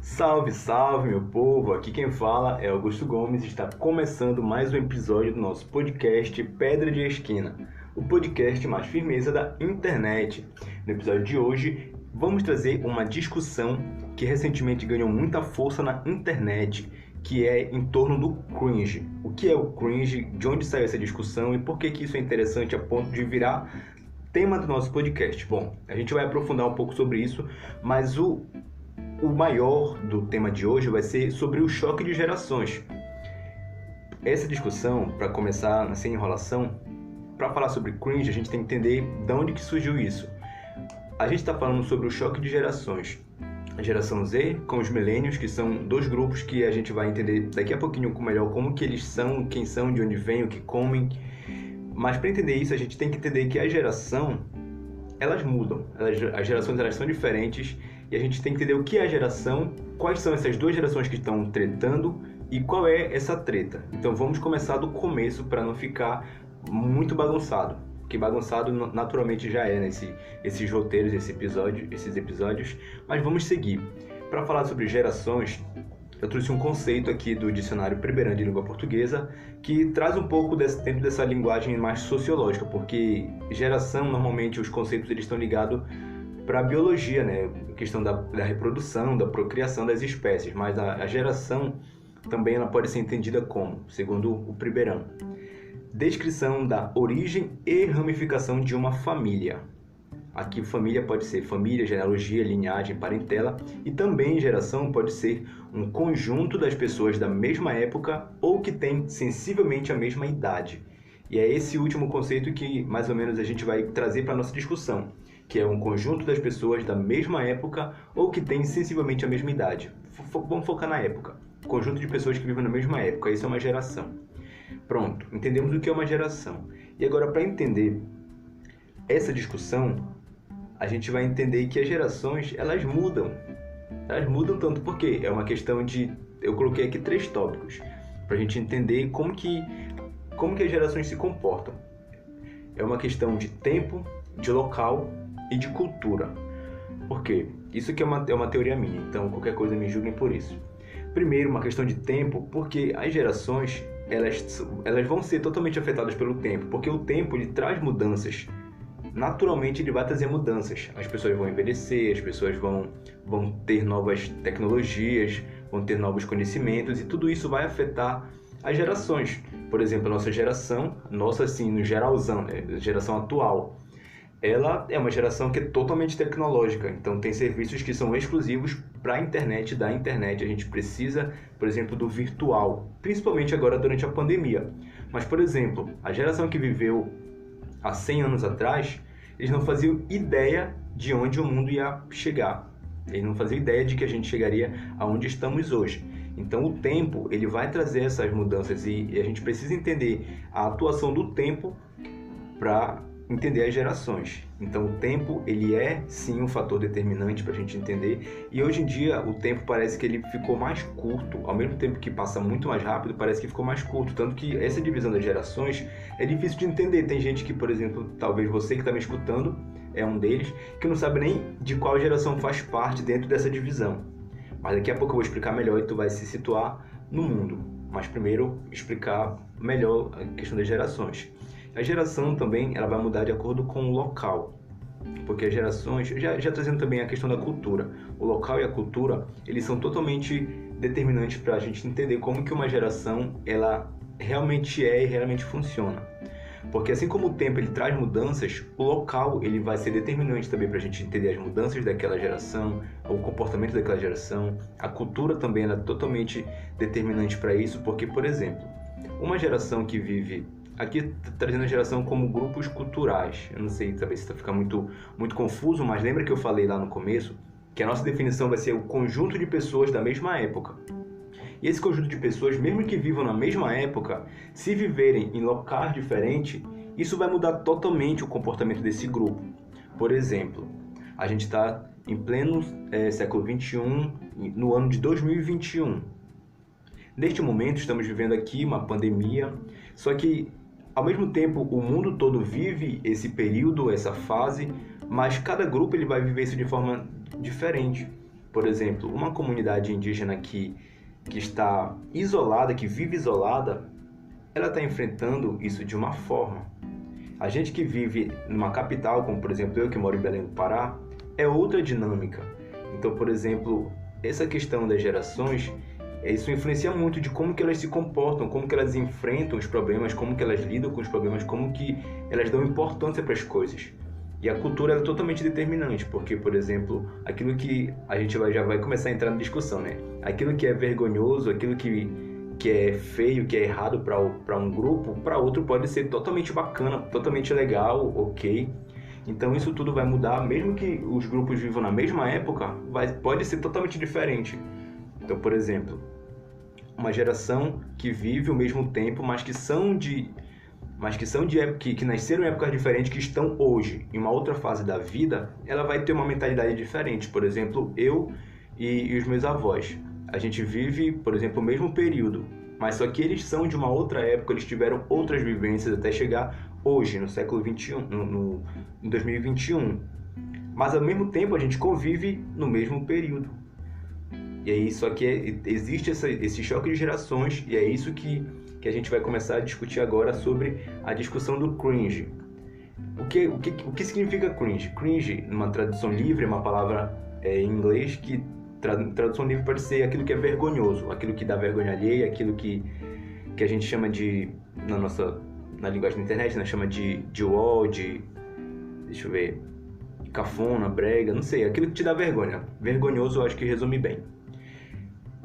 Salve, salve, meu povo! Aqui quem fala é Augusto Gomes e está começando mais um episódio do nosso podcast Pedra de Esquina, o podcast mais firmeza da internet. No episódio de hoje, vamos trazer uma discussão que recentemente ganhou muita força na internet, que é em torno do cringe. O que é o cringe, de onde saiu essa discussão e por que isso é interessante a ponto de virar tema do nosso podcast. Bom, a gente vai aprofundar um pouco sobre isso, mas o maior do tema de hoje vai ser sobre o choque de gerações. Essa discussão, para começar sem enrolação, para falar sobre cringe, a gente tem que entender de onde que surgiu isso. A gente está falando sobre o choque de gerações. A geração Z com os millennials, que são dois grupos que a gente vai entender daqui a pouquinho melhor como que eles são, quem são, de onde vêm, o que comem. Mas para entender isso, a gente tem que entender que a geração, elas mudam. As gerações elas são diferentes e a gente tem que entender o que é a geração, quais são essas duas gerações que estão tretando e qual é essa treta. Então vamos começar do começo para não ficar muito bagunçado. Que bagunçado naturalmente já é esses roteiros, esses episódios, mas vamos seguir. Para falar sobre gerações, eu trouxe um conceito aqui do dicionário Priberan de língua portuguesa que traz um pouco dentro dessa linguagem mais sociológica, porque geração, normalmente os conceitos eles estão ligados para a biologia, né? A questão da reprodução, da procriação das espécies, mas a geração também ela pode ser entendida como, segundo o Priberan, descrição da origem e ramificação de uma família. Aqui família pode ser família, genealogia, linhagem, parentela, e também geração pode ser um conjunto das pessoas da mesma época ou que tem sensivelmente a mesma idade. E é esse último conceito que mais ou menos a gente vai trazer para a nossa discussão, que é um conjunto das pessoas da mesma época ou que tem sensivelmente a mesma idade. Vamos focar na época. Conjunto de pessoas que vivem na mesma época, isso é uma geração. Pronto, entendemos o que é uma geração. E agora, para entender essa discussão, a gente vai entender que as gerações, elas mudam. Elas mudam tanto porque é uma questão de... Eu coloquei aqui 3 tópicos para a gente entender como que as gerações se comportam. É uma questão de tempo, de local e de cultura. Por quê? Isso aqui é uma teoria minha, então qualquer coisa me julguem por isso. Primeiro, uma questão de tempo, porque as gerações elas vão ser totalmente afetadas pelo tempo, porque o tempo ele traz mudanças. Naturalmente ele vai trazer mudanças. As pessoas vão envelhecer, as pessoas vão ter novas tecnologias, vão ter novos conhecimentos e tudo isso vai afetar as gerações. Por exemplo, a nossa geração, assim, no geralzão, geração atual, ela é uma geração que é totalmente tecnológica, então tem serviços que são exclusivos para a internet, da internet. A gente precisa, por exemplo, do virtual, principalmente agora durante a pandemia. Mas, por exemplo, a geração que viveu há 100 anos atrás, eles não faziam ideia de onde o mundo ia chegar. Eles não faziam ideia de que a gente chegaria aonde estamos hoje. Então, o tempo ele vai trazer essas mudanças e a gente precisa entender a atuação do tempo para entender as gerações. Então o tempo ele é sim um fator determinante para a gente entender, e hoje em dia o tempo parece que ele ficou mais curto, ao mesmo tempo que passa muito mais rápido, parece que ficou mais curto, tanto que essa divisão das gerações é difícil de entender. Tem gente que, por exemplo, talvez você que está me escutando é um deles, que não sabe nem de qual geração faz parte dentro dessa divisão, mas daqui a pouco eu vou explicar melhor e tu vai se situar no mundo. Mas primeiro explicar melhor a questão das gerações. A geração também ela vai mudar de acordo com o local, porque as gerações, já trazendo também a questão da cultura, o local e a cultura, eles são totalmente determinantes para a gente entender como que uma geração ela realmente é e realmente funciona. Porque assim como o tempo ele traz mudanças, o local ele vai ser determinante também para a gente entender as mudanças daquela geração, o comportamento daquela geração. A cultura também ela é totalmente determinante para isso, porque, por exemplo, uma geração que vive... Aqui trazendo a geração como grupos culturais. Eu não sei, talvez se ficar muito confuso, mas lembra que eu falei lá no começo que a nossa definição vai ser o conjunto de pessoas da mesma época. E esse conjunto de pessoas, mesmo que vivam na mesma época, se viverem em locais diferentes, isso vai mudar totalmente o comportamento desse grupo. Por exemplo, a gente está em pleno século XXI, no ano de 2021. Neste momento, estamos vivendo aqui uma pandemia, só que ao mesmo tempo, o mundo todo vive esse período, essa fase, mas cada grupo ele vai viver isso de forma diferente. por exemplo, uma comunidade indígena que está isolada, que vive isolada, ela está enfrentando isso de uma forma. A gente que vive numa capital, como por exemplo eu que moro em Belém do Pará, é outra dinâmica. Então, por exemplo, essa questão das gerações, isso influencia muito de como que elas se comportam, como que elas enfrentam os problemas, como que elas lidam com os problemas, como que elas dão importância para as coisas. E a cultura é totalmente determinante, porque, por exemplo, aquilo que a gente já vai começar a entrar na discussão, né? Aquilo que é vergonhoso, aquilo que é feio, que é errado para um grupo, para outro pode ser totalmente bacana, totalmente legal, ok. Então isso tudo vai mudar, mesmo que os grupos vivam na mesma época, pode ser totalmente diferente. Então, por exemplo, uma geração que vive o mesmo tempo, mas que nasceram em épocas diferentes, que estão hoje em uma outra fase da vida, ela vai ter uma mentalidade diferente. Por exemplo, eu e os meus avós. A gente vive, por exemplo, o mesmo período, mas só que eles são de uma outra época, eles tiveram outras vivências até chegar hoje, no século XXI, em 2021. Mas ao mesmo tempo a gente convive no mesmo período. E aí, só que existe esse choque de gerações, e é isso que a gente vai começar a discutir agora sobre a discussão do cringe. O que significa cringe? Cringe, numa tradução livre, é uma palavra em inglês que tradução livre pode ser aquilo que é vergonhoso, aquilo que dá vergonha alheia, aquilo que a gente chama de, na linguagem da internet, né, chama de deixa eu ver, cafona, brega, não sei, aquilo que te dá vergonha. Vergonhoso eu acho que resume bem.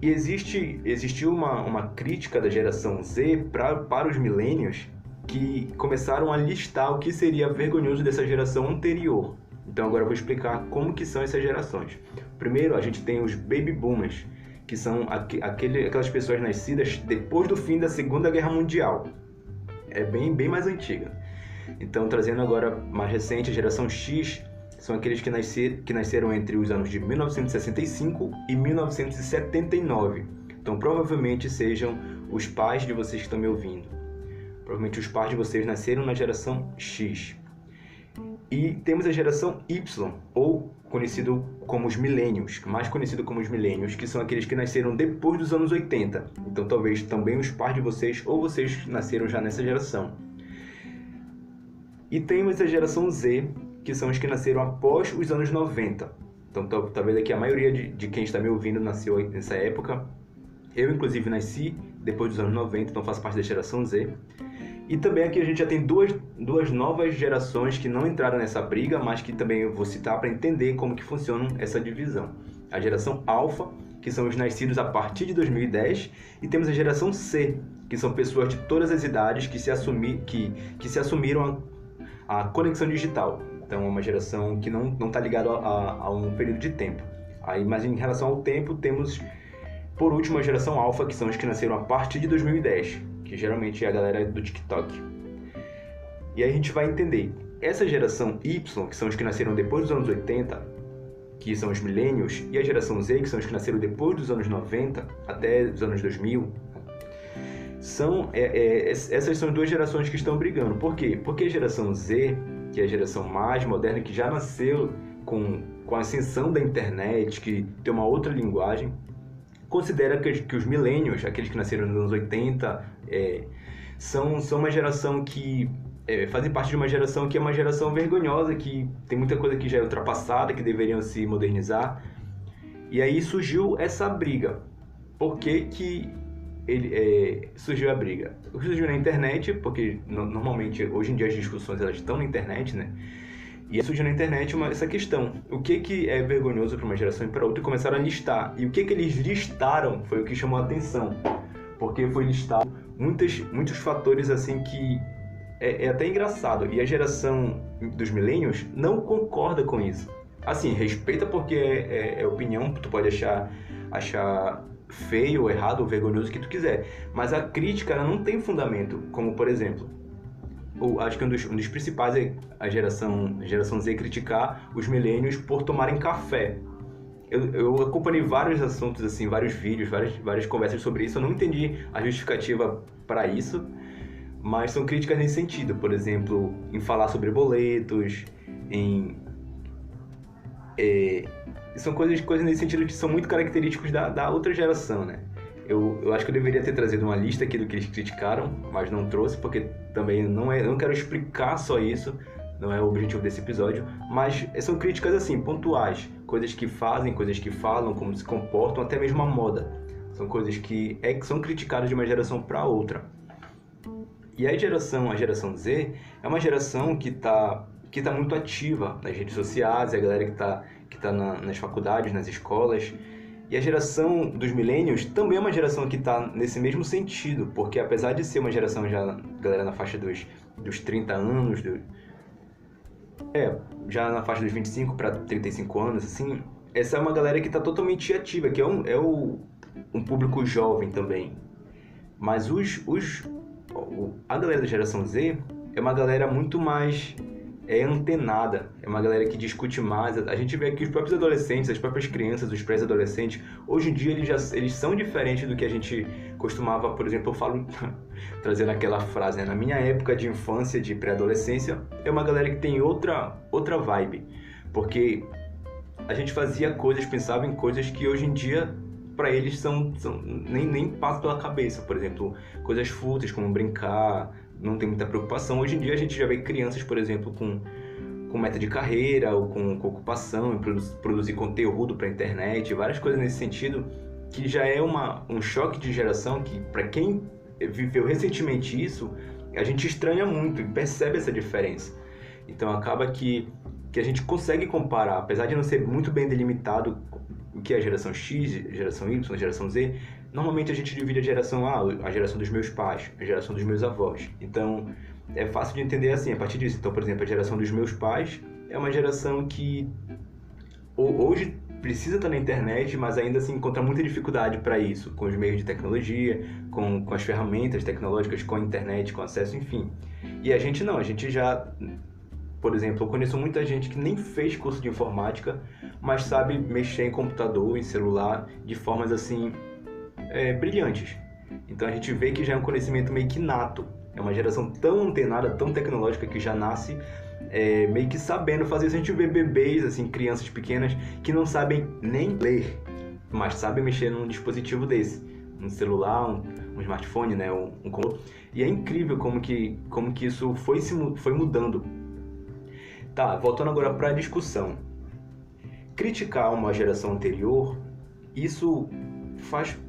E existiu uma crítica da geração Z para os millennials que começaram a listar o que seria vergonhoso dessa geração anterior. Então agora eu vou explicar como que são essas gerações. Primeiro, a gente tem os baby boomers, que são aquelas pessoas nascidas depois do fim da Segunda Guerra Mundial. É bem mais antiga. Então, trazendo agora mais recente, a geração X, são aqueles que nasceram entre os anos de 1965 e 1979. Então, provavelmente sejam os pais de vocês que estão me ouvindo. Provavelmente os pais de vocês nasceram na geração X. E temos a geração Y, ou conhecido como os millennials, mais conhecido como os millennials, que são aqueles que nasceram depois dos anos 80. Então, talvez também os pais de vocês, ou vocês nasceram já nessa geração. E temos a geração Z, que são os que nasceram após os anos 90. Então, talvez aqui a maioria de quem está me ouvindo nasceu nessa época. Eu, inclusive, nasci depois dos anos 90, então faço parte da geração Z. E também aqui a gente já tem duas novas gerações que não entraram nessa briga, mas que também eu vou citar para entender como que funciona essa divisão. A geração Alpha, que são os nascidos a partir de 2010, e temos a geração C, que são pessoas de todas as idades que se assumiram a conexão digital. Então é uma geração que não está ligada a um período de tempo. Aí, mas em relação ao tempo, temos por último a geração Alpha, que são os que nasceram a partir de 2010, que geralmente é a galera do TikTok. E aí a gente vai entender, essa geração Y, que são os que nasceram depois dos anos 80, que são os millennials, e a geração Z, que são os que nasceram depois dos anos 90 até os anos 2000, essas são duas gerações que estão brigando. Por quê? Porque a geração Z, que é a geração mais moderna, que já nasceu com a ascensão da internet, que tem uma outra linguagem, considera que os millennials, aqueles que nasceram nos anos 80, são uma geração que fazem parte de uma geração que é uma geração vergonhosa, que tem muita coisa que já é ultrapassada, que deveriam se modernizar. E aí surgiu essa briga. Por que surgiu a briga? Surgiu na internet, porque normalmente hoje em dia as discussões elas estão na internet, né? E surgiu na internet essa questão. O que é vergonhoso para uma geração e para outra? E começaram a listar. E o que eles listaram foi o que chamou a atenção. Porque foi listado muitos fatores assim que é até engraçado. E a geração dos millennials não concorda com isso. Assim, respeita porque é opinião, tu pode achar feio, errado ou vergonhoso o que tu quiser. Mas a crítica ela não tem fundamento. Como, por exemplo, acho que um dos principais é a geração Z criticar os millennials por tomarem café. Eu acompanhei vários assuntos, assim, vários vídeos, várias conversas sobre isso. Eu não entendi a justificativa para isso, mas são críticas nesse sentido. Por exemplo, em falar sobre boletos, são coisas nesse sentido que são muito característicos da outra geração, né? Eu acho que eu deveria ter trazido uma lista aqui do que eles criticaram, mas não trouxe, porque também eu não quero explicar só isso, não é o objetivo desse episódio, mas são críticas assim, pontuais, coisas que fazem, coisas que falam, como se comportam, até mesmo a moda. São coisas que são criticadas de uma geração para outra. E a geração Z, é uma geração que tá muito ativa nas redes sociais, é a galera que tá nas faculdades, nas escolas. E a geração dos millennials também é uma geração que está nesse mesmo sentido, porque apesar de ser uma geração já, galera na faixa dos 30 anos, já na faixa dos 25 para 35 anos, assim, essa é uma galera que está totalmente ativa, que um público jovem também. Mas a galera da geração Z é uma galera muito mais antenada, é uma galera que discute mais. A gente vê que os próprios adolescentes, as próprias crianças, os pré-adolescentes, hoje em dia eles são diferentes do que a gente costumava, por exemplo, eu falo, trazendo aquela frase, né? Na minha época de infância, de pré-adolescência, é uma galera que tem outra vibe, porque a gente fazia coisas, pensava em coisas que hoje em dia para eles nem passa pela cabeça. Por exemplo, coisas fúteis como brincar, não tem muita preocupação. Hoje em dia a gente já vê crianças, por exemplo, com meta de carreira ou com ocupação, em produzir conteúdo para a internet, várias coisas nesse sentido, que já é um choque de geração que, para quem viveu recentemente isso, a gente estranha muito e percebe essa diferença. Então acaba que a gente consegue comparar, apesar de não ser muito bem delimitado o que é a geração X, a geração Y, a geração Z. Normalmente a gente divide a geração a geração dos meus pais, a geração dos meus avós. Então é fácil de entender assim, a partir disso. Então, por exemplo, a geração dos meus pais é uma geração que hoje precisa estar na internet, mas ainda assim encontra muita dificuldade para isso, com os meios de tecnologia, com as ferramentas tecnológicas, com a internet, com acesso, enfim. E a gente não, a gente já... Por exemplo, eu conheço muita gente que nem fez curso de informática, mas sabe mexer em computador, em celular, de formas assim, brilhantes. Então a gente vê que já é um conhecimento meio que nato. É uma geração tão antenada, tão tecnológica, que já nasce meio que sabendo fazer isso. A gente vê bebês, assim, crianças pequenas, que não sabem nem ler, mas sabem mexer num dispositivo desse. Um celular, um smartphone, né? um computador. E é incrível como que isso foi mudando. Tá, voltando agora para a discussão. Criticar uma geração anterior, isso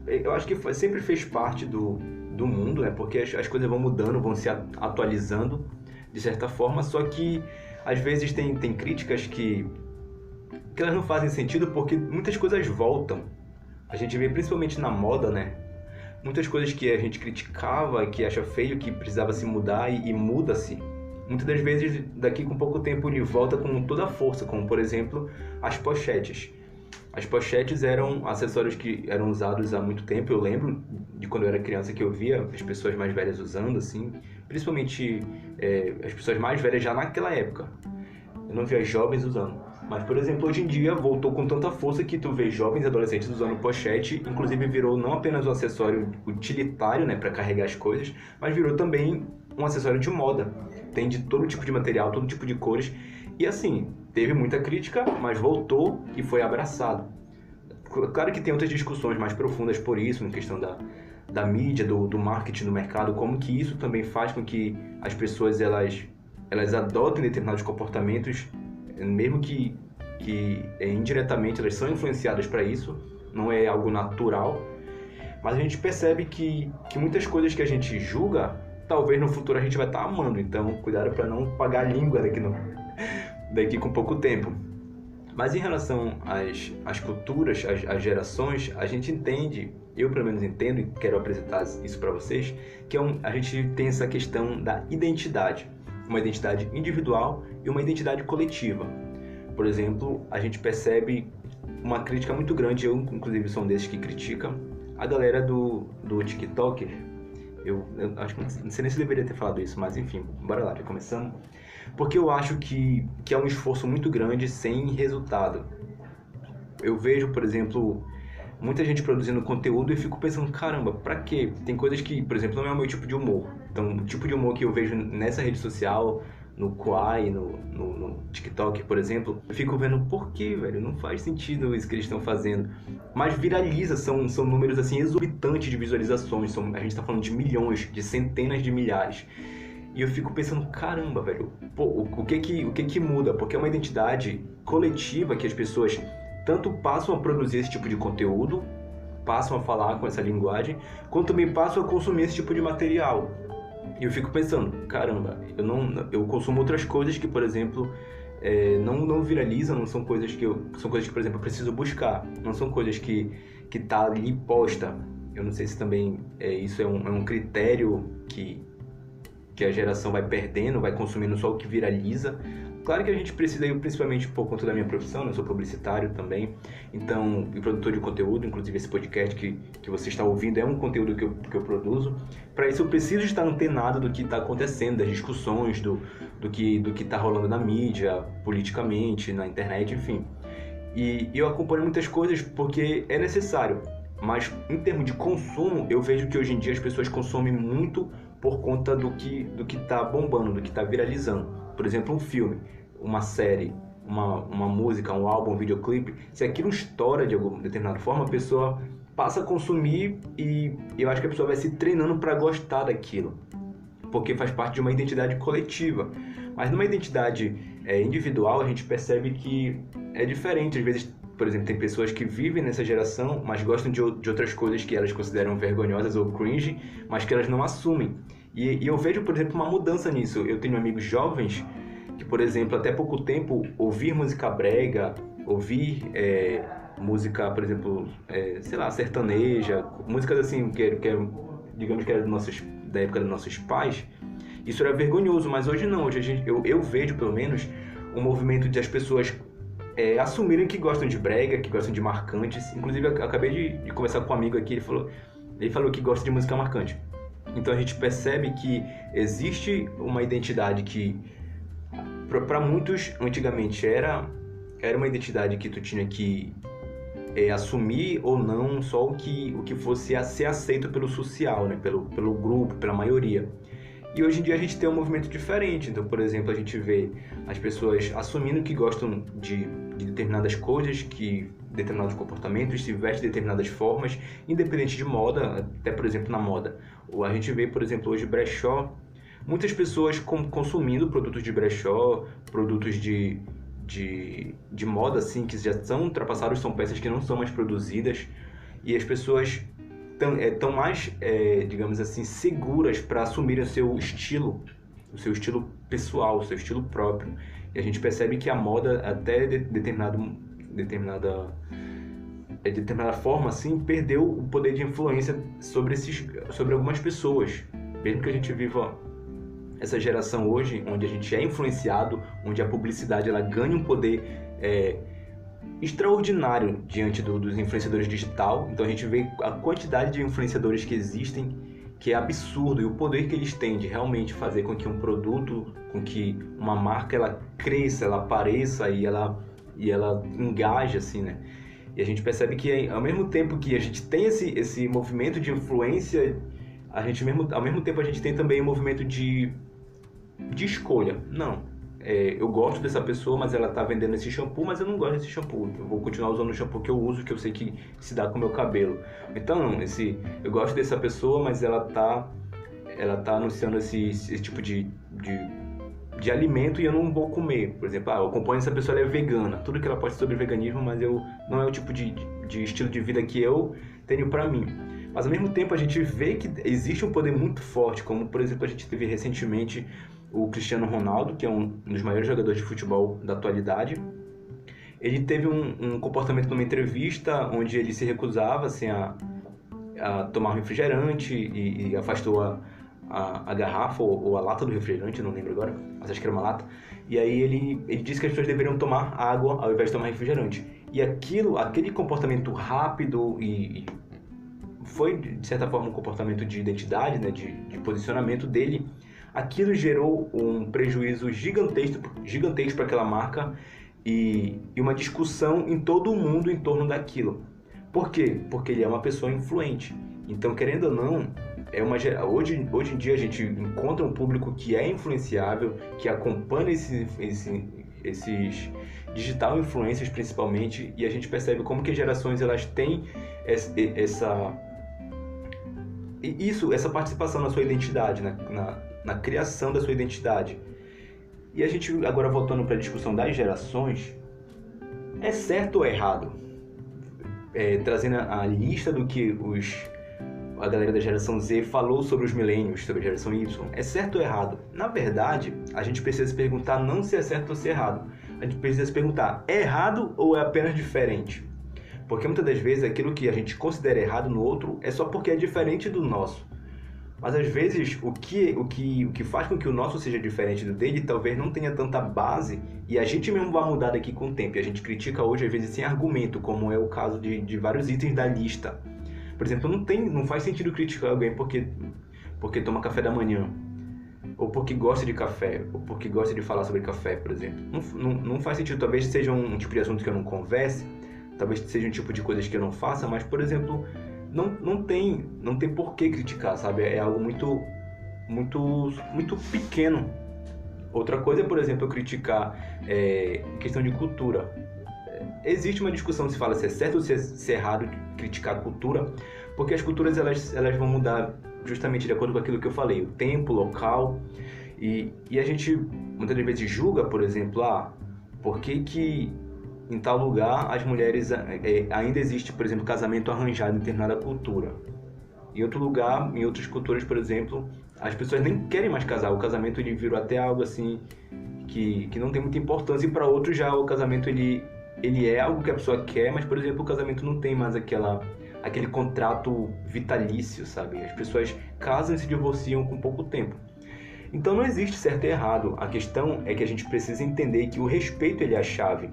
eu acho que sempre fez parte do mundo, né? Porque as coisas vão mudando, vão se atualizando de certa forma, só que às vezes tem críticas que elas não fazem sentido, porque muitas coisas voltam. A gente vê principalmente na moda, né? Muitas coisas que a gente criticava, que acha feio, que precisava se mudar e muda-se. Muitas das vezes, daqui com pouco tempo, ele volta com toda a força, como, por exemplo, as pochetes. As pochetes eram acessórios que eram usados há muito tempo. Eu lembro de quando eu era criança que eu via as pessoas mais velhas usando, assim, principalmente as pessoas mais velhas já naquela época. Eu não via jovens usando. Mas, por exemplo, hoje em dia voltou com tanta força que tu vê jovens e adolescentes usando pochete. Inclusive virou não apenas um acessório utilitário, né, para carregar as coisas, mas virou também um acessório de moda. Tem de todo tipo de material, todo tipo de cores. E assim, teve muita crítica, mas voltou e foi abraçado. Claro que tem outras discussões mais profundas por isso, na questão da mídia, do marketing do mercado, como que isso também faz com que as pessoas elas adotem determinados comportamentos, mesmo que indiretamente elas são influenciadas para isso, não é algo natural. Mas a gente percebe que muitas coisas que a gente julga, talvez no futuro a gente vai estar amando. Então, cuidado para não pagar a língua daqui com pouco tempo. Mas em relação às culturas, às gerações, a gente entende, eu pelo menos entendo e quero apresentar isso para vocês, que a gente tem essa questão da identidade. Uma identidade individual e uma identidade coletiva. Por exemplo, a gente percebe uma crítica muito grande, eu inclusive sou um desses que critica, a galera do TikTok. Eu acho que não sei nem se eu deveria ter falado isso, mas enfim, bora lá, já começando. Porque eu acho que é um esforço muito grande sem resultado. Eu vejo, por exemplo, muita gente produzindo conteúdo e fico pensando, caramba, pra quê? Tem coisas que, por exemplo, não é o meu tipo de humor. Então, o tipo de humor que eu vejo nessa rede social, no Quai, no TikTok, por exemplo, eu fico vendo por que, velho, não faz sentido isso que eles estão fazendo. Mas viraliza, são números assim exorbitantes de visualizações, a gente tá falando de milhões, de centenas de milhares. E eu fico pensando, caramba, velho, pô, o que muda? Porque é uma identidade coletiva que as pessoas tanto passam a produzir esse tipo de conteúdo, passam a falar com essa linguagem, quanto também passam a consumir esse tipo de material. E eu fico pensando, caramba, eu consumo outras coisas que, por exemplo, não viralizam, não são coisas que são coisas que, por exemplo, eu preciso buscar, não são coisas que tá ali posta. Eu não sei se também isso é um critério que a geração vai perdendo, vai consumindo só o que viraliza. Claro que a gente precisa, eu, principalmente por conta da minha profissão, né? Eu sou publicitário também, então, e produtor de conteúdo, inclusive esse podcast que você está ouvindo é um conteúdo que eu produzo. Para isso eu preciso estar antenado do que está acontecendo, das discussões, do que está rolando na mídia, politicamente, na internet, enfim. E eu acompanho muitas coisas porque é necessário, mas em termos de consumo, eu vejo que hoje em dia as pessoas consomem muito por conta do que está bombando, do que está viralizando. Por exemplo, um filme, uma série, uma música, um álbum, um videoclipe, se aquilo estoura de alguma determinada forma, a pessoa passa a consumir e eu acho que a pessoa vai se treinando para gostar daquilo, porque faz parte de uma identidade coletiva. Mas numa identidade individual, a gente percebe que é diferente. Às vezes, por exemplo, tem pessoas que vivem nessa geração, mas gostam de outras coisas que elas consideram vergonhosas ou cringe, mas que elas não assumem. E eu vejo, por exemplo, uma mudança nisso. Eu tenho amigos jovens que, por exemplo, até pouco tempo, ouvir música brega, ouvir música, por exemplo, sei lá, sertaneja, músicas assim, digamos que era da época dos nossos pais, isso era vergonhoso, mas hoje não. Hoje eu vejo, pelo menos, um movimento de as pessoas assumirem que gostam de brega, que gostam de marcantes. Inclusive, eu acabei de conversar com um amigo aqui, ele falou que gosta de música marcante. Então a gente percebe que existe uma identidade que, para muitos, antigamente era uma identidade que tu tinha que assumir ou não só o que fosse a ser aceito pelo social, né? pelo grupo, pela maioria. E hoje em dia a gente tem um movimento diferente. Então, por exemplo, a gente vê as pessoas assumindo que gostam de determinadas coisas, determinados comportamentos, se vestem de determinadas formas, independente de moda, até, por exemplo, na moda. Ou a gente vê, por exemplo, hoje brechó, muitas pessoas consumindo produtos de brechó, produtos de moda, assim, que já são ultrapassados, são peças que não são mais produzidas, e as pessoas estão mais, digamos assim, seguras para assumirem o seu estilo pessoal, o seu estilo próprio. E a gente percebe que a moda, até determinada forma, assim, perdeu o poder de influência sobre algumas pessoas. Mesmo que a gente viva essa geração hoje, onde a gente é influenciado, onde a publicidade ela ganha um poder extraordinário diante dos influenciadores digital. Então a gente vê a quantidade de influenciadores que existem, que é absurdo, e o poder que eles têm de realmente fazer com que um produto, com que uma marca ela cresça, ela apareça e ela engaje, assim, né? E a gente percebe que ao mesmo tempo que a gente tem esse movimento de influência, ao mesmo tempo a gente tem também um movimento de escolha. Não, eu gosto dessa pessoa, mas ela tá vendendo esse shampoo, mas eu não gosto desse shampoo. Eu vou continuar usando o shampoo que eu uso, que eu sei que se dá com o meu cabelo. Então, eu gosto dessa pessoa, mas ela tá anunciando esse tipo de alimento e eu não vou comer. Por exemplo, eu acompanho essa pessoa, ela é vegana. Tudo que ela posta sobre veganismo, mas não é o tipo de estilo de vida que eu tenho pra mim. Mas ao mesmo tempo a gente vê que existe um poder muito forte, como por exemplo a gente teve recentemente o Cristiano Ronaldo, que é um dos maiores jogadores de futebol da atualidade. Ele teve um comportamento numa entrevista onde ele se recusava assim, a tomar um refrigerante e afastou a garrafa ou a lata do refrigerante, não lembro agora, mas acho que era uma lata. E aí ele disse que as pessoas deveriam tomar água ao invés de tomar refrigerante. E aquele comportamento rápido e foi, de certa forma, um comportamento de identidade, né, de posicionamento dele. Aquilo gerou um prejuízo gigantesco para aquela marca e uma discussão em todo o mundo em torno daquilo. Por quê? Porque ele é uma pessoa influente. Então, querendo ou não, Hoje em dia a gente encontra um público que é influenciável, que acompanha esses digital influencers principalmente, e a gente percebe como que as gerações elas têm essa participação na sua identidade, na criação da sua identidade. E a gente, agora voltando para a discussão das gerações, é certo ou errado? Trazendo a lista do que a galera da geração Z falou sobre os millennials, sobre a geração Y. É certo ou errado? Na verdade, a gente precisa se perguntar não se é certo ou se é errado. A gente precisa se perguntar, é errado ou é apenas diferente? Porque muitas das vezes aquilo que a gente considera errado no outro é só porque é diferente do nosso. Mas às vezes o que faz com que o nosso seja diferente do dele talvez não tenha tanta base, e a gente mesmo vai mudar daqui com o tempo. E a gente critica hoje às vezes sem argumento, como é o caso de vários itens da lista. Por exemplo, não faz sentido criticar alguém porque toma café da manhã, ou porque gosta de café, ou porque gosta de falar sobre café, por exemplo. Não faz sentido. Talvez seja um tipo de assunto que eu não converse, talvez seja um tipo de coisas que eu não faça, mas, por exemplo, não tem por que criticar, sabe? É algo muito, muito, muito pequeno. Outra coisa é, por exemplo, eu criticar questão de cultura. Existe uma discussão se fala se é certo ou se é errado criticar a cultura, porque as culturas elas vão mudar justamente de acordo com aquilo que eu falei, o tempo, o local, e a gente muitas vezes julga, por exemplo, por que em tal lugar as mulheres ainda existe, por exemplo, casamento arranjado em determinada cultura. Em outro lugar, em outras culturas, por exemplo, as pessoas nem querem mais casar, o casamento ele virou até algo assim que não tem muita importância, e para outros já o casamento ele é algo que a pessoa quer, mas, por exemplo, o casamento não tem mais aquele contrato vitalício, sabe? As pessoas casam e se divorciam com pouco tempo. Então não existe certo e errado. A questão é que a gente precisa entender que o respeito ele é a chave.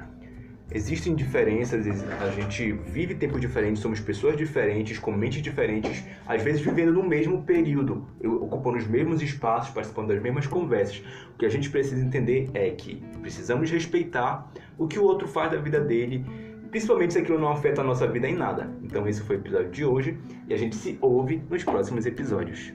Existem diferenças, a gente vive tempos diferentes, somos pessoas diferentes, com mentes diferentes, às vezes vivendo no mesmo período, ocupando os mesmos espaços, participando das mesmas conversas. O que a gente precisa entender é que precisamos respeitar o que o outro faz da vida dele, principalmente se aquilo não afeta a nossa vida em nada. Então esse foi o episódio de hoje e a gente se ouve nos próximos episódios.